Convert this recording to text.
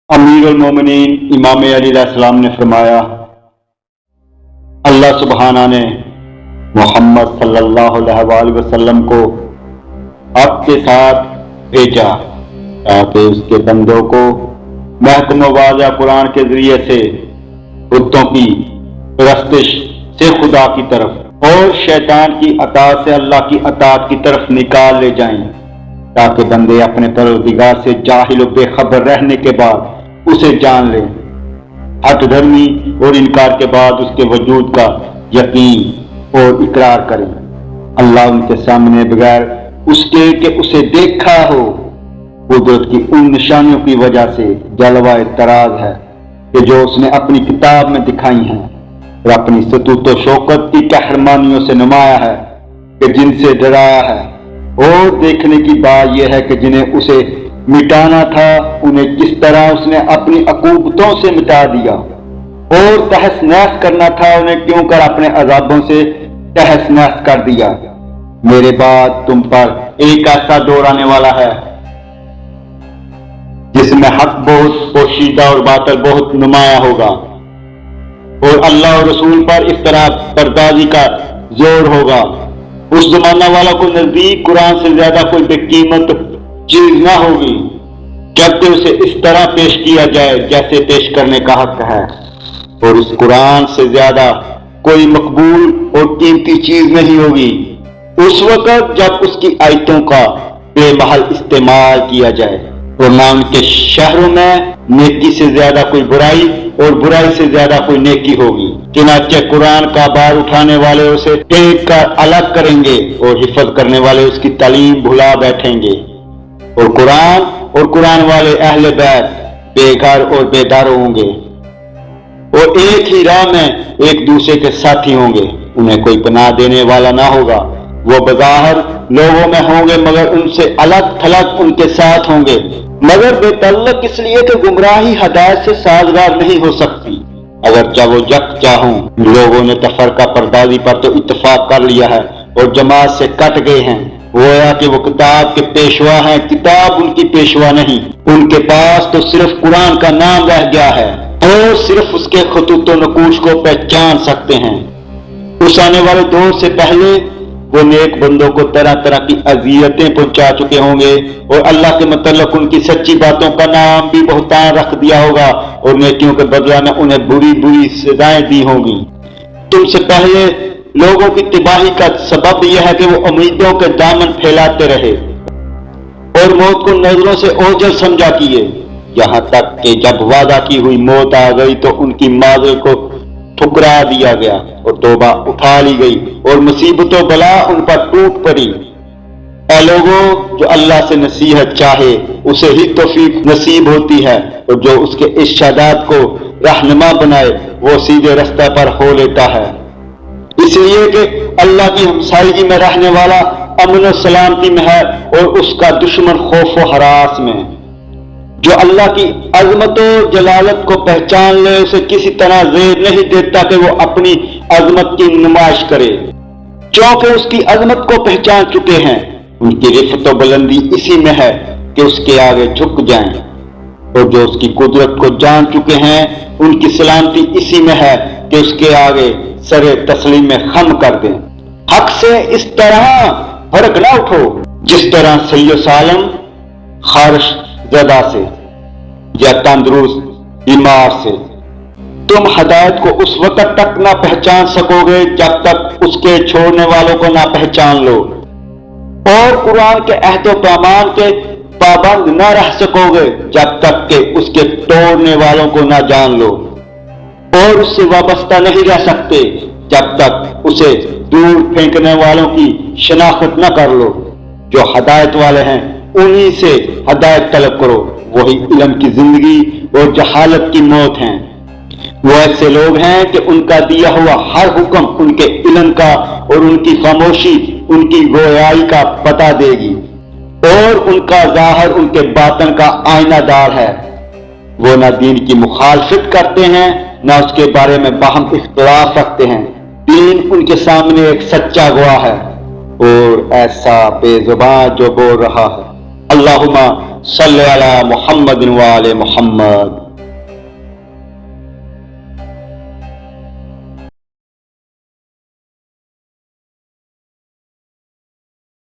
अमीरुल मोमिनीन इमाम अली अलैहिस्सलाम ने फरमाया, अल्लाह सुबहाना ने मोहम्मद सल्लल्लाहु अलैहि वसल्लम को आपके साथ भेजा ताकि उसके बंदों को महकम वाज़ा कुरान के जरिए से बुतों की परस्तिश से खुदा की तरफ और शैतान की अताअत से अल्लाह की अताअत की तरफ निकाल ले जाएं, ताकि बंदे अपने परवरदिगार से जाहिल और बेखबर रहने के बाद उसे जान लें, हठ धर्मी और इनकार के बाद उसके वजूद का यकीन और इकरार करें। अल्लाह उनके सामने बगैर उसके कि उसे देखा हो कुदरत की उन निशानियों की वजह से जलवा तराज है कि जो उसने अपनी किताब में दिखाई हैं और अपनी सतूत व शौकत की कहरमानियों से नुमाया है कि जिनसे डराया है। और देखने की बात यह है कि जिन्हें उसे मिटाना था उन्हें किस तरह उसने अपनी अकूबतों से मिटा दिया, और तहस नहस करना था उन्हें क्यों कर अपने अजाबों से तहस नहस कर दिया। मेरे बाद तुम पर एक ऐसा दौर आने वाला है जिसमें हक बहुत पोशीदा और बातिल बहुत नुमाया होगा, और अल्लाह और रसूल पर इस तरह बर्दाश्त का जोर होगा। उस जमाना वाला को नजदीक कुरान से ज्यादा कोई बेकीमत चीज ना होगी, जबकि उसे इस तरह पेश किया जाए जैसे पेश करने का हक है, और इस कुरान से ज्यादा कोई मकबूल और कीमती चीज नहीं होगी उस वक्त जब उसकी आयतों का बेमहल इस्तेमाल किया जाए, और ना उनके शहरों में नेकी से ज्यादा कोई बुराई और बुराई से ज्यादा कोई नेकी होगी। चुनाचे कुरान का बार उठाने वाले उसे टेक कर अलग करेंगे और हिफाजत करने वाले उसकी तालीम भुला बैठेंगे, और कुरान वाले अहले बैत बेघर और बेदार होंगे और एक ही राह में एक दूसरे के साथी होंगे। उन्हें कोई पनाह देने वाला ना होगा। वो बज़ाहिर लोगों में होंगे मगर उनसे अलग थलग उनके साथ होंगे, मगर बेतल्लक इसलिए कि गुमराही हदायत से साजगार नहीं हो सकती। अगर चाहे वो जक चाहूं, लोगों ने तफरका परदाजी पर तो इत्तेफाक कर लिया है और जमात से कट गए हैं। गोया कि वो किताब के पेशवा हैं, किताब उनकी पेशवा नहीं। उनके पास तो सिर्फ कुरान का नाम रह गया है और सिर्फ उसके खतूत व नकूश को पहचान सकते हैं। उस आने वाले दौर से पहले वो नेक बंदों को तरह तरह की अजियतें पहुंचा चुके होंगे, और अल्लाह के मतलब उनकी सच्ची बातों का नाम भी बहुतान रख दिया होगा, और नेकियों के बदला में उन्हें बुरी बुरी सजाएं दी होंगी। तुमसे पहले लोगों की तिबाही का सबब यह है कि वो उम्मीदों के दामन फैलाते रहे और मौत को नजरों से ओझल समझा किए, यहाँ तक कि जब वादा की हुई मौत आ गई तो उनकी माज़र को ठुकरा दिया गया और तौबा उठा ली गई और मुसीबतों बला उन पर टूट पड़ी। ऐ लोगों, जो अल्लाह से नसीहत चाहे उसे ही तौफीक नसीब होती है, और जो उसके इर्शादात को रहनुमा बनाए वो सीधे रास्ते पर हो लेता है। इसलिए कि अल्लाह की हमसायगी में रहने वाला अमन और सलामती में है और उसका दुश्मन खौफ व हरास में। जो अल्लाह की अजमत और जलालत को पहचान ले उसे किसी तरह ज़ेर नहीं देता कि वो अपनी अजमत की नुमाइश करे, क्योंकि उसकी अजमत को पहचान चुके हैं। उनकी रिफत व बुलंदी इसी में है कि उसके आगे झुक जाएं, और जो उसकी कुदरत को जान चुके हैं उनकी सलामती इसी में है कि उसके आगे सरे तस्लीम में खम कर दें। हक से इस तरह फर्क ना उठो जिस तरह सैयद सालम खारिश ज़दा से या तंदुरुस्त बीमार से। तुम हदायत को उस वक्त तक ना पहचान सकोगे जब तक उसके छोड़ने वालों को ना पहचान लो, और कुरान के अहद व पैमान के पाबंद ना रह सकोगे जब तक कि उसके तोड़ने वालों को ना जान लो, और उससे वाबस्ता नहीं रह सकते जब तक उसे दूर फेंकने वालों की शनाख्त न कर लो। जो हदायत वाले हैं उन्हीं से हदायत तलब करो, वही इल्म की जिंदगी और जहालत की मौत हैं। वो ऐसे लोग हैं कि उनका दिया हुआ हर हुक्म उनके इल्म का और उनकी खामोशी उनकी गोयाई का पता देगी, और उनका जाहिर उनके बातन का आईनादार है। वो ना दीन की मुखालफत करते हैं ना उसके बारे में बाहम इख्तिलाफ रखते हैं। दीन उनके सामने एक सच्चा गवाह है। اور ایسا بے زبان جو بول رہا ہے اللہم صلی علی محمد و آل محمد.